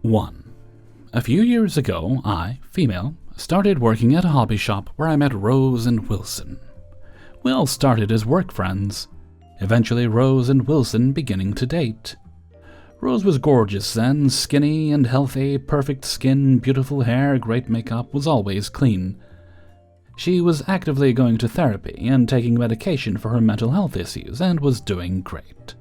1. A few years ago, I, female, started working at a hobby shop where I met Rose and Wilson. We all started as work friends. Eventually, Rose and Wilson beginning to date. Rose was gorgeous then, skinny and healthy, perfect skin, beautiful hair, great makeup, was always clean. She was actively going to therapy and taking medication for her mental health issues and was doing great.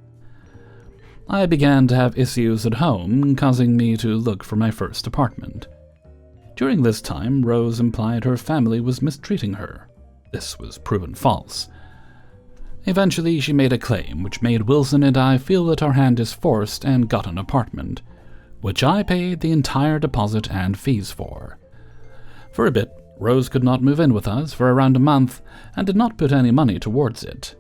I began to have issues at home, causing me to look for my first apartment. During this time, Rose implied her family was mistreating her. This was proven false. Eventually, she made a claim which made Wilson and I feel that our hand is forced and got an apartment, which I paid the entire deposit and fees for. For a bit, Rose could not move in with us for around a month and did not put any money towards it.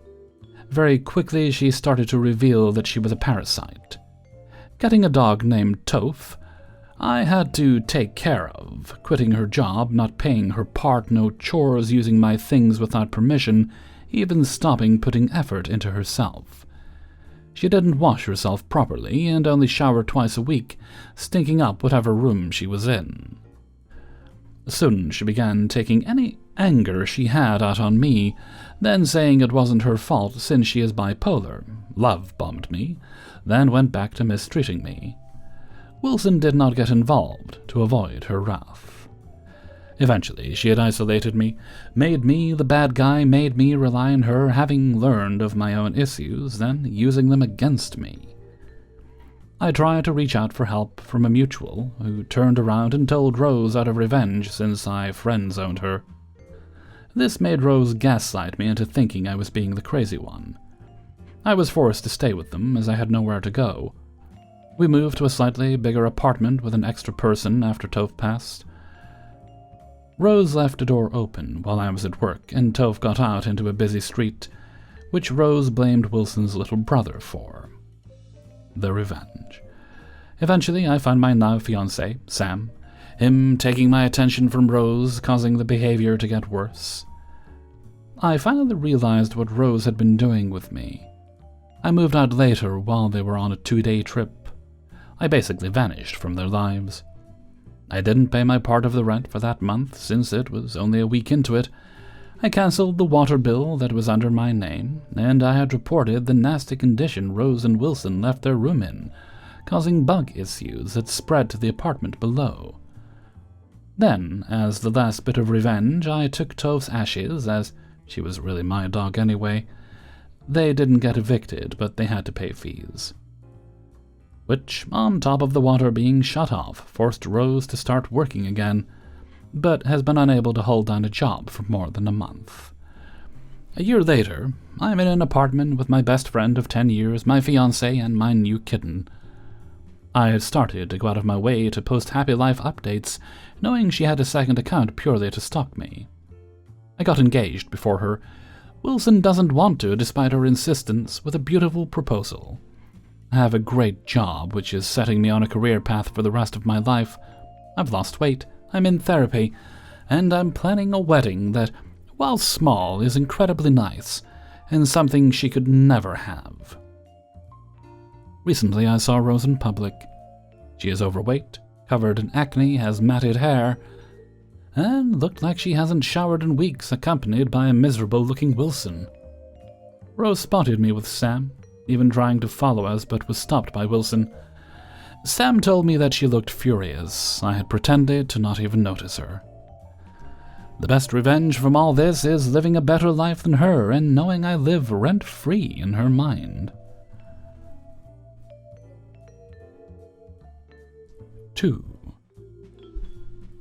Very quickly, she started to reveal that she was a parasite. Getting a dog named Toph, I had to take care of, quitting her job, not paying her part, no chores, using my things without permission, even stopping putting effort into herself. She didn't wash herself properly and only showered twice a week, stinking up whatever room she was in. Soon she began taking any anger she had out on me, then saying it wasn't her fault since she is bipolar, love-bombed me, then went back to mistreating me. Wilson did not get involved to avoid her wrath. Eventually, she had isolated me, made me the bad guy, made me rely on her, having learned of my own issues, then using them against me. I tried to reach out for help from a mutual, who turned around and told Rose out of revenge since I friend-zoned her. This made Rose gaslight me into thinking I was being the crazy one. I was forced to stay with them as I had nowhere to go. We moved to a slightly bigger apartment with an extra person after Toph passed. Rose left the door open while I was at work, and Toph got out into a busy street, which Rose blamed Wilson's little brother for. The revenge. Eventually, I found my now fiancé, Sam, him taking my attention from Rose, causing the behavior to get worse. I finally realized what Rose had been doing with me. I moved out later while they were on a 2-day trip. I basically vanished from their lives. I didn't pay my part of the rent for that month since it was only a week into it. I cancelled the water bill that was under my name, and I had reported the nasty condition Rose and Wilson left their room in, causing bug issues that spread to the apartment below. Then, as the last bit of revenge, I took Toph's ashes, as she was really my dog anyway. They didn't get evicted, but they had to pay fees. Which, on top of the water being shut off, forced Rose to start working again, but has been unable to hold down a job for more than a month. A year later, I'm in an apartment with my best friend of 10 years, my fiancé, and my new kitten. I had started to go out of my way to post happy life updates, knowing she had a second account purely to stalk me. I got engaged before her. Wilson doesn't want to, despite her insistence, with a beautiful proposal. I have a great job, which is setting me on a career path for the rest of my life. I've lost weight, I'm in therapy, and I'm planning a wedding that, while small, is incredibly nice, and something she could never have. Recently I saw Rose in public. She is overweight, covered in acne, has matted hair, and looked like she hasn't showered in weeks, accompanied by a miserable-looking Wilson. Rose spotted me with Sam, even trying to follow us, but was stopped by Wilson. Sam told me that she looked furious. I had pretended to not even notice her. The best revenge from all this is living a better life than her and knowing I live rent-free in her mind. 2.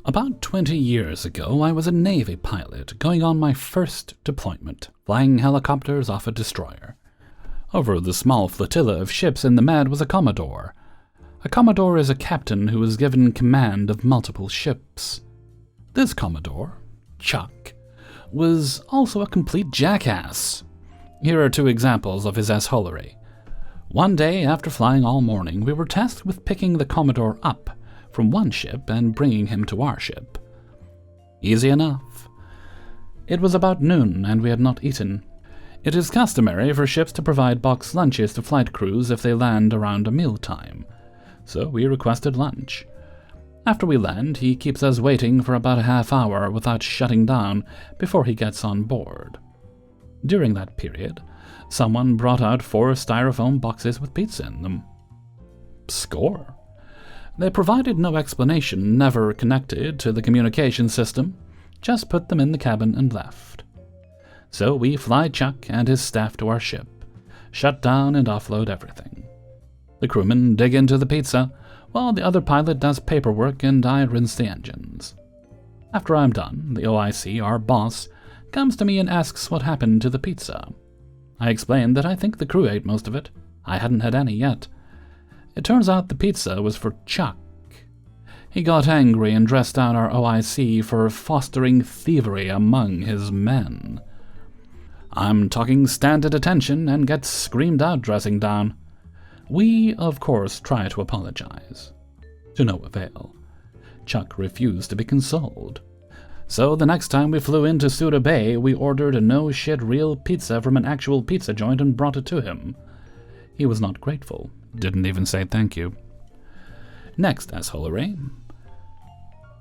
About 20 years ago, I was a Navy pilot going on my first deployment, flying helicopters off a destroyer. Over the small flotilla of ships in the Med was a Commodore. A Commodore is a captain who is given command of multiple ships. This Commodore, Chuck, was also a complete jackass. Here are 2 examples of his assholery. One day, after flying all morning, we were tasked with picking the Commodore up from one ship and bringing him to our ship. Easy enough. It was about noon, and we had not eaten. It is customary for ships to provide boxed lunches to flight crews if they land around a mealtime. so we requested lunch. After we land, he keeps us waiting for about a half hour without shutting down before he gets on board. During that period, someone brought out 4 styrofoam boxes with pizza in them. Score. They provided no explanation, never connected to the communication system, just put them in the cabin and left. So we fly Chuck and his staff to our ship, shut down and offload everything. The crewmen dig into the pizza, while the other pilot does paperwork and I rinse the engines. After I'm done, the OIC, our boss, comes to me and asks what happened to the pizza. I explained that I think the crew ate most of it. I hadn't had any yet. It turns out the pizza was for Chuck. He got angry and dressed down our OIC for fostering thievery among his men. I'm talking stand at attention and get screamed out dressing down. We, of course, try to apologize. To no avail. Chuck refused to be consoled. So the next time we flew into Suda Bay, we ordered a no-shit real pizza from an actual pizza joint and brought it to him. He was not grateful. Didn't even say thank you. Next assholery.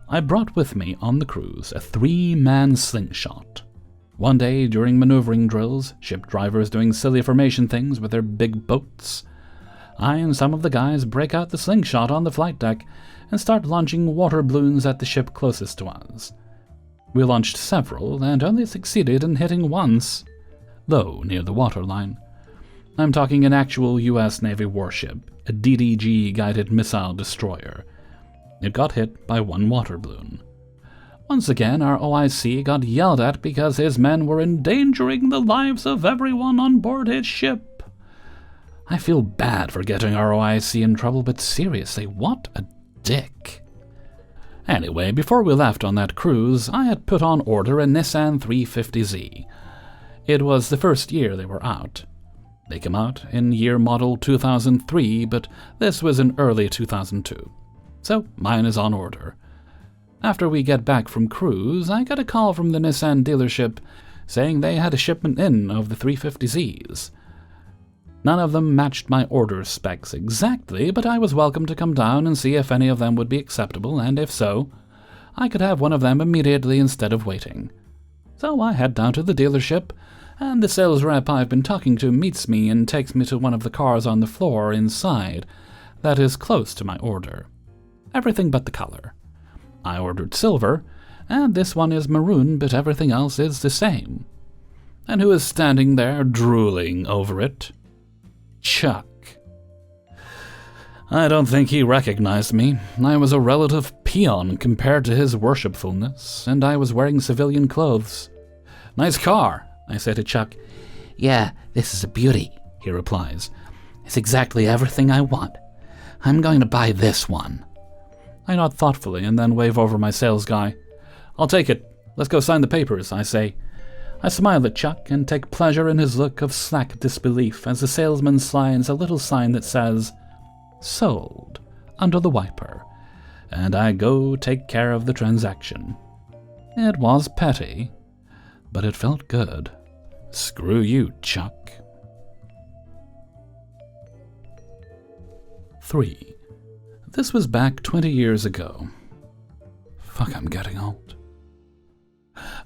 I brought with me on the cruise a 3-man slingshot. One day during maneuvering drills, ship drivers doing silly formation things with their big boats, I and some of the guys break out the slingshot on the flight deck and start launching water balloons at the ship closest to us. We launched several and only succeeded in hitting once, though near the waterline. I'm talking an actual U.S. Navy warship, a DDG guided missile destroyer. It got hit by one water balloon. Once again, our OIC got yelled at because his men were endangering the lives of everyone on board his ship. I feel bad for getting our OIC in trouble, but seriously, what a dick. Anyway, before we left on that cruise, I had put on order a Nissan 350Z. It was the first year they were out. They came out in year model 2003, but this was in early 2002. So mine is on order. After we get back from cruise, I got a call from the Nissan dealership saying they had a shipment in of the 350Zs. None of them matched my order specs exactly, but I was welcome to come down and see if any of them would be acceptable, and if so, I could have one of them immediately instead of waiting. So I head down to the dealership, and the sales rep I've been talking to meets me and takes me to one of the cars on the floor inside that is close to my order. Everything but the color. I ordered silver, and this one is maroon, but everything else is the same. And who is standing there drooling over it? Chuck. I don't think he recognized me. I was a relative peon compared to his worshipfulness, and I was wearing civilian clothes. Nice car, I say to Chuck. Yeah, this is a beauty, he replies. It's exactly everything I want. I'm going to buy this one. I nod thoughtfully and then wave over my sales guy. I'll take it. Let's go sign the papers, I say. I smile at Chuck and take pleasure in his look of slack disbelief as the salesman signs a little sign that says, "Sold," under the wiper, and I go take care of the transaction. It was petty, but it felt good. Screw you, Chuck. 3. This was back 20 years ago. Fuck, I'm getting old.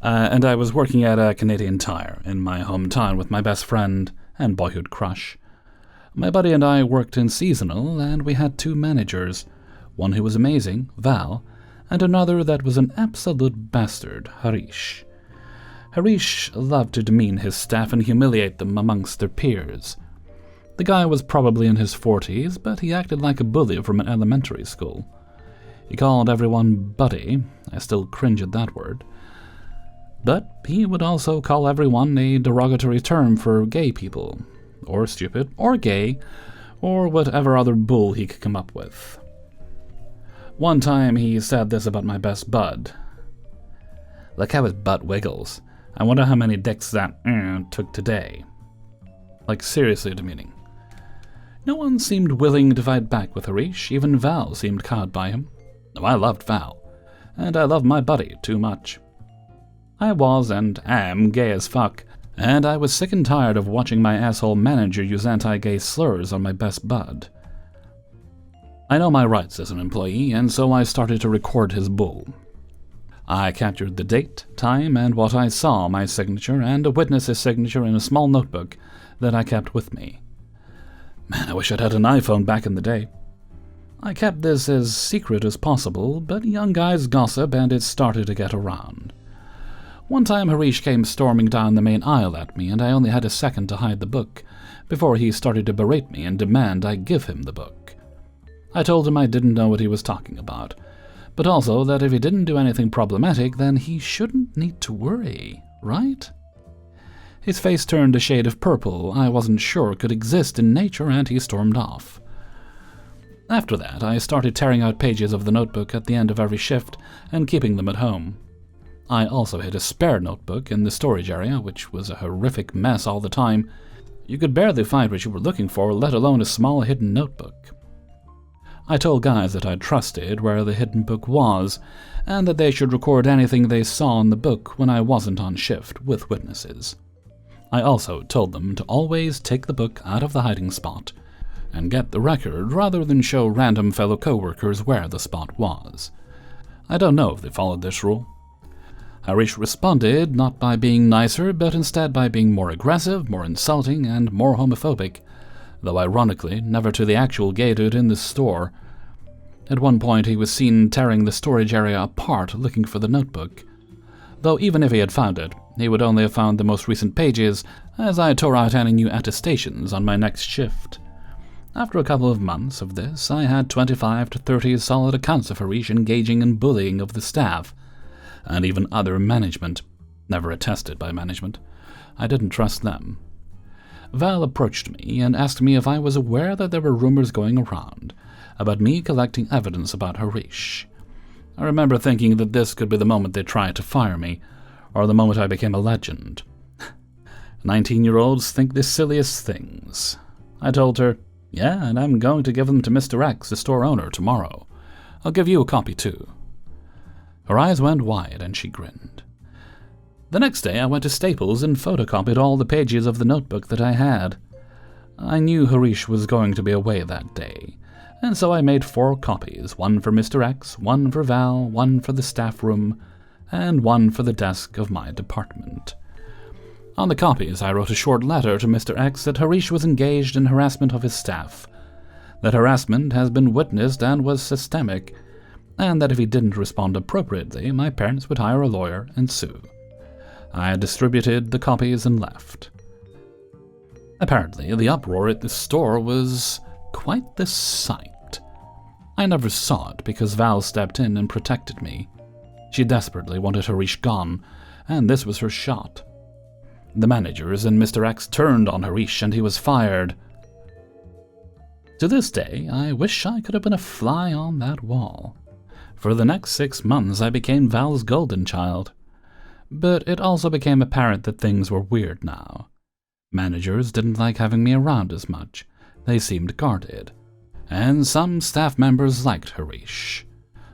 And I was working at a Canadian Tire in my hometown with my best friend and boyhood crush. My buddy and I worked in seasonal, and we had 2 managers, one who was amazing, Val, and another that was an absolute bastard, Harish. Harish loved to demean his staff and humiliate them amongst their peers. The guy was probably in his 40s, but he acted like a bully from an elementary school. He called everyone buddy. I still cringe at that word. But he would also call everyone a derogatory term for gay people, or stupid, or gay, or whatever other bull he could come up with. One time he said this about my best bud. "Look how his butt wiggles. I wonder how many dicks that took today." Like, seriously demeaning. No one seemed willing to fight back with Harish. Even Val seemed cowed by him. No, I loved Val, and I loved my buddy too much. I was and am gay as fuck, and I was sick and tired of watching my asshole manager use anti-gay slurs on my best bud. I know my rights as an employee, and so I started to record his bull. I captured the date, time, and what I saw, my signature, and a witness's signature in a small notebook that I kept with me. Man, I wish I'd had an iPhone back in the day. I kept this as secret as possible, but young guys gossip and it started to get around. One time Harish came storming down the main aisle at me, and I only had a second to hide the book before he started to berate me and demand I give him the book. I told him I didn't know what he was talking about, but also that if he didn't do anything problematic, then he shouldn't need to worry, right? His face turned a shade of purple I wasn't sure could exist in nature, and he stormed off. After that, I started tearing out pages of the notebook at the end of every shift and keeping them at home. I also hid a spare notebook in the storage area, which was a horrific mess all the time. You could barely find what you were looking for, let alone a small hidden notebook. I told guys that I trusted where the hidden book was, and that they should record anything they saw in the book when I wasn't on shift with witnesses. I also told them to always take the book out of the hiding spot and get the record rather than show random fellow co-workers where the spot was. I don't know if they followed this rule. Harish responded not by being nicer, but instead by being more aggressive, more insulting, and more homophobic, though ironically never to the actual gay dude in the store. At one point he was seen tearing the storage area apart looking for the notebook. Though even if he had found it, he would only have found the most recent pages, as I tore out any new attestations on my next shift. After a couple of months of this, I had 25 to 30 solid accounts of Harish engaging in bullying of the staff, and even other management, never attested by management. I didn't trust them. Val approached me and asked me if I was aware that there were rumors going around about me collecting evidence about Harish. I remember thinking that this could be the moment they tried to fire me, or the moment I became a legend. 19-year-olds think the silliest things. I told her, yeah, and I'm going to give them to Mr. X, the store owner, tomorrow. I'll give you a copy too. Her eyes went wide and she grinned. The next day I went to Staples and photocopied all the pages of the notebook that I had. I knew Harish was going to be away that day, and so I made 4 copies, one for Mr. X, one for Val, one for the staff room, and one for the desk of my department. On the copies I wrote a short letter to Mr. X that Harish was engaged in harassment of his staff, that harassment has been witnessed and was systemic, and that if he didn't respond appropriately, my parents would hire a lawyer and sue. I distributed the copies and left. Apparently, the uproar at the store was quite the sight. I never saw it because Val stepped in and protected me. She desperately wanted Harish gone, and this was her shot. The managers and Mr. X turned on Harish and he was fired. To this day, I wish I could have been a fly on that wall. For the next 6 months, I became Val's golden child. But it also became apparent that things were weird now. Managers didn't like having me around as much. They seemed guarded. And some staff members liked Harish.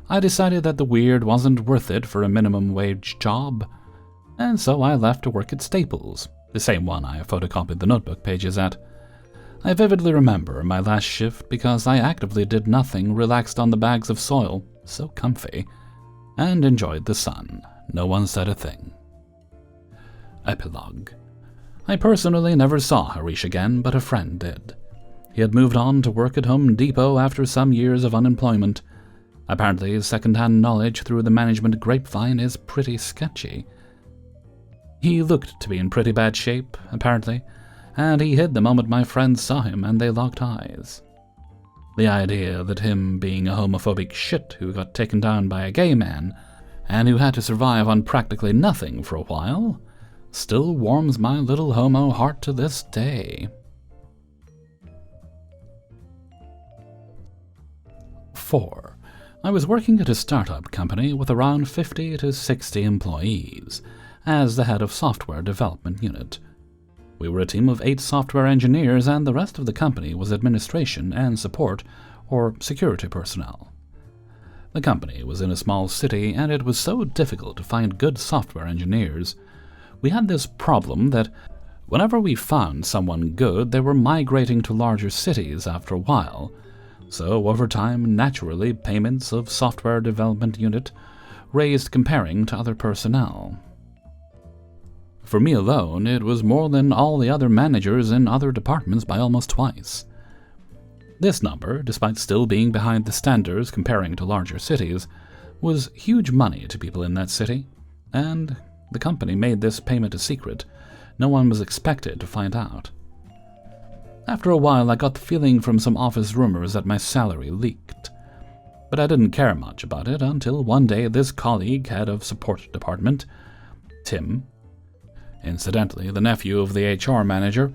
I decided that the weird wasn't worth it for a minimum wage job, and so I left to work at Staples, the same one I photocopied the notebook pages at. I vividly remember my last shift because I actively did nothing, relaxed on the bags of soil, so comfy, and enjoyed the sun. No one said a thing. Epilogue. I personally never saw Harish again, but a friend did. He had moved on to work at Home Depot after some years of unemployment. Apparently, second-hand knowledge through the management grapevine is pretty sketchy. He looked to be in pretty bad shape, apparently, and he hid the moment my friends saw him and they locked eyes. The idea that him being a homophobic shit who got taken down by a gay man and who had to survive on practically nothing for a while still warms my little homo heart to this day. 4. I was working at a startup company with around 50 to 60 employees as the head of software development unit. We were a team of 8 software engineers and the rest of the company was administration and support or security personnel. The company was in a small city and it was so difficult to find good software engineers. We had this problem that whenever we found someone good, they were migrating to larger cities after a while, So over time, naturally, payments of software development unit raised comparing to other personnel. For me alone, it was more than all the other managers in other departments by almost twice. This number, despite still being behind the standards comparing to larger cities, was huge money to people in that city, and the company made this payment a secret. No one was expected to find out. After a while, I got the feeling from some office rumors that my salary leaked, but I didn't care much about it until one day this colleague, head of support department, Tim, incidentally the nephew of the HR manager,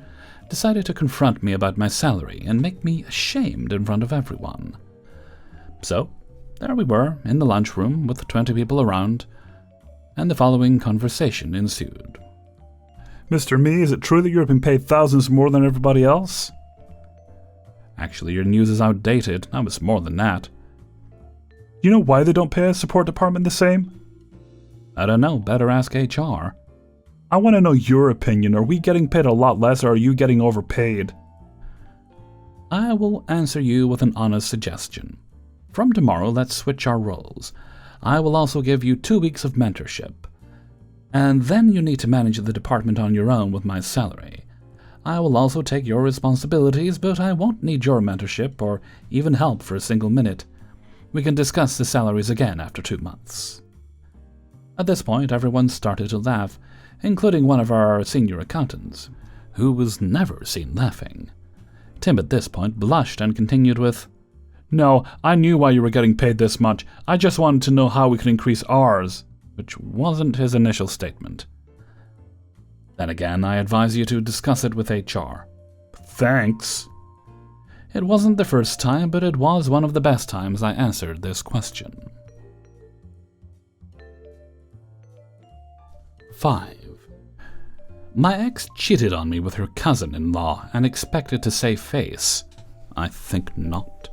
decided to confront me about my salary and make me ashamed in front of everyone. So, there we were, in the lunchroom with 20 people around, and the following conversation ensued. Mr. Me, is it true that you're being paid thousands more than everybody else? Actually, your news is outdated. I was more than that. You know why they don't pay a support department the same? I don't know. Better ask HR. I want to know your opinion. Are we getting paid a lot less, or are you getting overpaid? I will answer you with an honest suggestion. From tomorrow, let's switch our roles. I will also give you 2 weeks of mentorship. And then you need to manage the department on your own with my salary. I will also take your responsibilities, but I won't need your mentorship or even help for a single minute. We can discuss the salaries again after 2 months. At this point, everyone started to laugh, including one of our senior accountants, who was never seen laughing. Tim at this point blushed and continued with, "No, I knew why you were getting paid this much. I just wanted to know how we could increase ours," which wasn't his initial statement. Then again, I advise you to discuss it with HR. Thanks. It wasn't the first time, but it was one of the best times I answered this question. 5. My ex cheated on me with her cousin-in-law and expected to save face. I think not.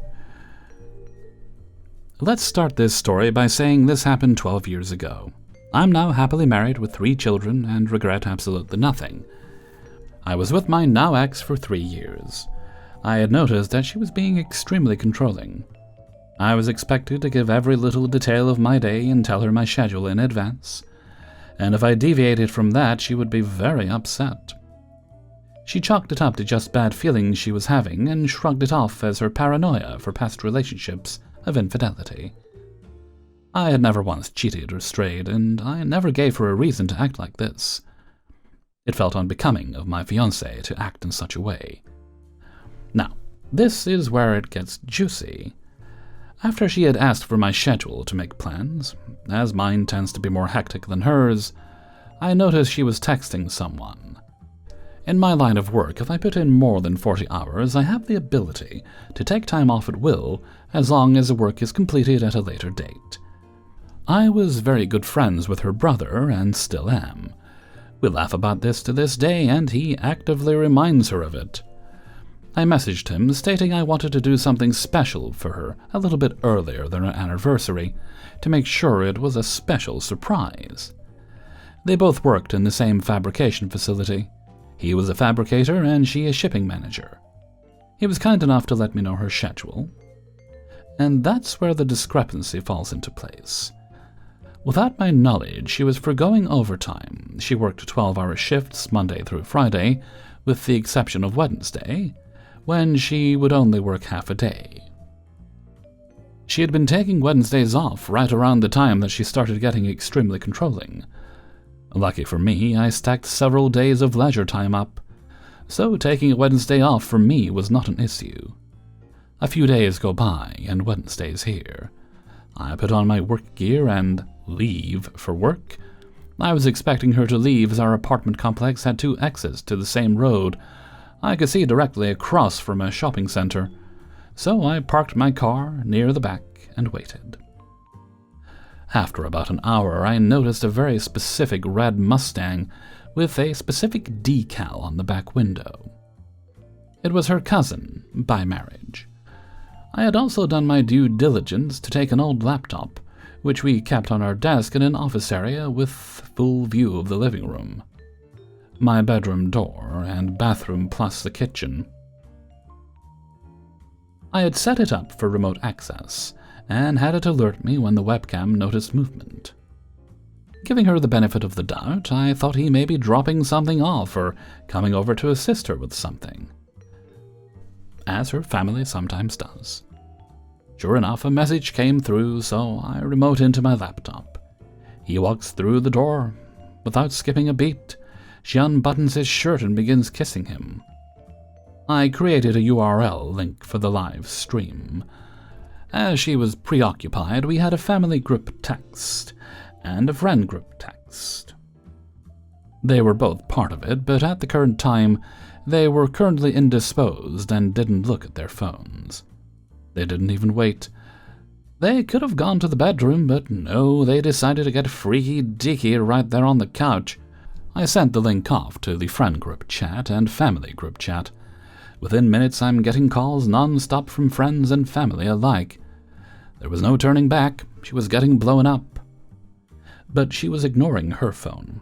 Let's start this story by saying this happened 12 years ago. I'm now happily married with 3 children and regret absolutely nothing. I was with my now ex for 3 years. I had noticed that she was being extremely controlling. I was expected to give every little detail of my day and tell her my schedule in advance, and if I deviated from that, she would be very upset. She chalked it up to just bad feelings she was having and shrugged it off as her paranoia for past relationships of infidelity. I had never once cheated or strayed, and I never gave her a reason to act like this. It felt unbecoming of my fiancé to act in such a way. Now, this is where it gets juicy. After she had asked for my schedule to make plans, as mine tends to be more hectic than hers, I noticed she was texting someone. In my line of work, if I put in more than 40 hours, I have the ability to take time off at will as long as the work is completed at a later date. I was very good friends with her brother and still am. We laugh about this to this day, and he actively reminds her of it. I messaged him stating I wanted to do something special for her a little bit earlier than her anniversary to make sure it was a special surprise. They both worked in the same fabrication facility. He was a fabricator and she a shipping manager. He was kind enough to let me know her schedule. And that's where the discrepancy falls into place. Without my knowledge, she was forgoing overtime. She worked 12-hour shifts Monday through Friday, with the exception of Wednesday, when she would only work half a day. She had been taking Wednesdays off right around the time that she started getting extremely controlling. Lucky for me, I stacked several days of leisure time up, so taking a Wednesday off for me was not an issue. A few days go by, and Wednesday's here. I put on my work gear and leave for work. I was expecting her to leave as our apartment complex had 2 exits to the same road I could see directly across from a shopping center, so I parked my car near the back and waited. After about an hour, I noticed a very specific red Mustang with a specific decal on the back window. It was her cousin, by marriage. I had also done my due diligence to take an old laptop, which we kept on our desk in an office area with full view of the living room, my bedroom door, and bathroom plus the kitchen. I had set it up for remote access, and had it alert me when the webcam noticed movement. Giving her the benefit of the doubt, I thought he may be dropping something off or coming over to assist her with something, as her family sometimes does. Sure enough, a message came through, so I remote into my laptop. He walks through the door. Without skipping a beat, she unbuttons his shirt and begins kissing him. I created a URL link for the live stream. As she was preoccupied, we had a family group text and a friend group text. They were both part of it, but at the current time, they were currently indisposed and didn't look at their phones. They didn't even wait. They could have gone to the bedroom, but no, they decided to get freaky-deaky right there on the couch. I sent the link off to the friend group chat and family group chat. Within minutes, I'm getting calls non-stop from friends and family alike. There was no turning back. She was getting blown up. But she was ignoring her phone.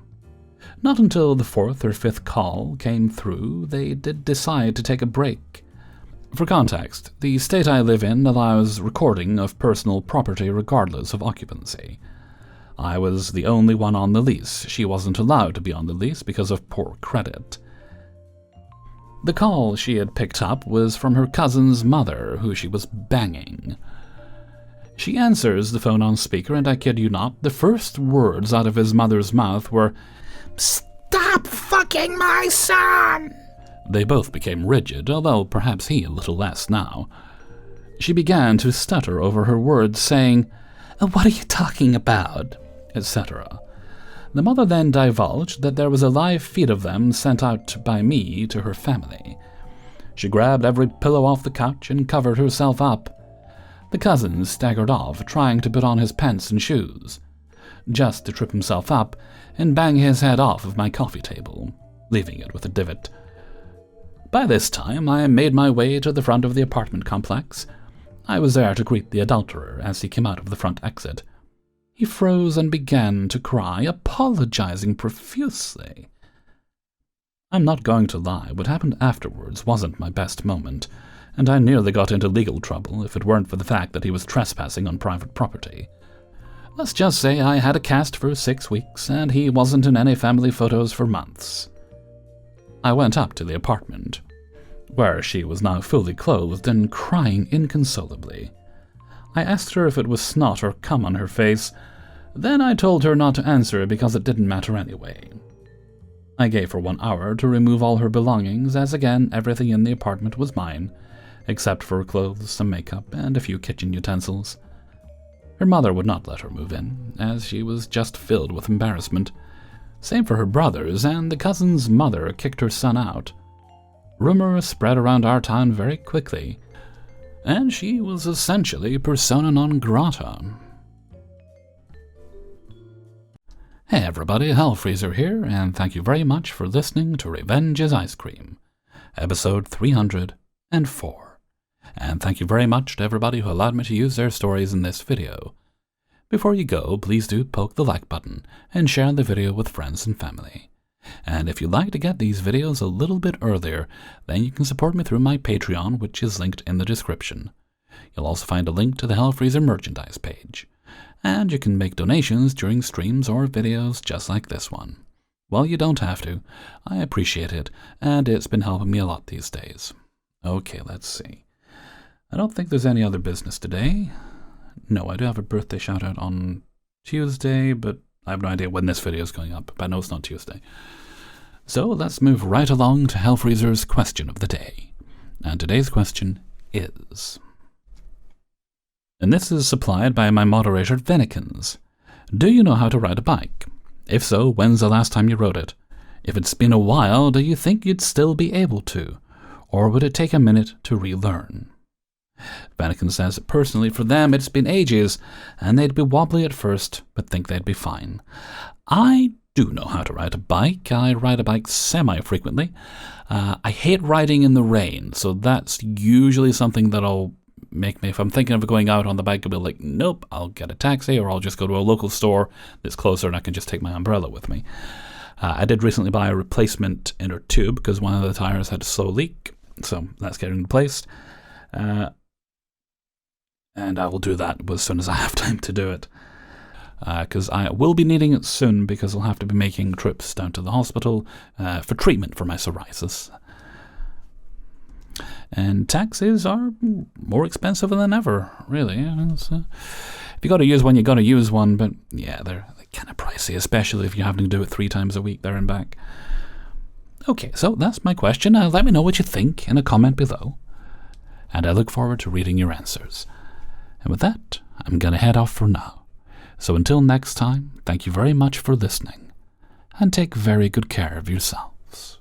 Not until the fourth or fifth call came through, they did decide to take a break. For context, the state I live in allows recording of personal property regardless of occupancy. I was the only one on the lease. She wasn't allowed to be on the lease because of poor credit. The call she had picked up was from her cousin's mother, who she was banging. She answers the phone on speaker, and I kid you not, the first words out of his mother's mouth were, "Stop fucking my son!" They both became rigid, although perhaps he a little less now. She began to stutter over her words, saying, "What are you talking about?" etc. The mother then divulged that there was a live feed of them sent out by me to her family. She grabbed every pillow off the couch and covered herself up. The cousin staggered off, trying to put on his pants and shoes, just to trip himself up and bang his head off of my coffee table, leaving it with a divot. By this time, I made my way to the front of the apartment complex. I was there to greet the adulterer as he came out of the front exit. He froze and began to cry, apologizing profusely. I'm not going to lie, what happened afterwards wasn't my best moment, and I nearly got into legal trouble if it weren't for the fact that he was trespassing on private property. Let's just say I had a cast for 6 weeks, and he wasn't in any family photos for months. I went up to the apartment, where she was now fully clothed and crying inconsolably. I asked her if it was snot or cum on her face. Then I told her not to answer because it didn't matter anyway. I gave her 1 hour to remove all her belongings, as again everything in the apartment was mine, except for clothes, some makeup, and a few kitchen utensils. Her mother would not let her move in, as she was just filled with embarrassment. Same for her brothers, and the cousin's mother kicked her son out. Rumor spread around our town very quickly, and she was essentially persona non grata. Hey everybody, Hellfreezer here, and thank you very much for listening to Revenge is Ice Cream, episode 304. And thank you very much to everybody who allowed me to use their stories in this video. Before you go, please do poke the like button and share the video with friends and family. And if you'd like to get these videos a little bit earlier, then you can support me through my Patreon, which is linked in the description. You'll also find a link to the Hellfreezer merchandise page. And you can make donations during streams or videos just like this one. Well, you don't have to. I appreciate it, and it's been helping me a lot these days. Okay, let's see. I don't think there's any other business today. No, I do have a birthday shout-out on Tuesday, but I have no idea when this video is going up, but I know it's not Tuesday. So let's move right along to Hellfreezer's question of the day. And today's question is... And this is supplied by my moderator, Venikins. Do you know how to ride a bike? If so, when's the last time you rode it? If it's been a while, do you think you'd still be able to? Or would it take a minute to relearn? Venikins says, personally for them it's been ages, and they'd be wobbly at first, but think they'd be fine. I do know how to ride a bike. I ride a bike semi-frequently. I hate riding in the rain, so that's usually something that'll make me, if I'm thinking of going out on the bike, I'll be like, nope, I'll get a taxi, or I'll just go to a local store that's closer and I can just take my umbrella with me. I did recently buy a replacement inner tube because one of the tires had a slow leak, so that's getting replaced. and I will do that as soon as I have time to do it. Because I will be needing it soon, because I'll have to be making trips down to the hospital for treatment for my psoriasis. And taxis are more expensive than ever, really. If you got to use one, you got to use one, but yeah, they're kind of pricey, especially if you're having to do it 3 times a week there and back. Okay, so that's my question. Let me know what you think in a comment below, and I look forward to reading your answers. And with that, I'm going to head off for now. So until next time, thank you very much for listening, and take very good care of yourselves.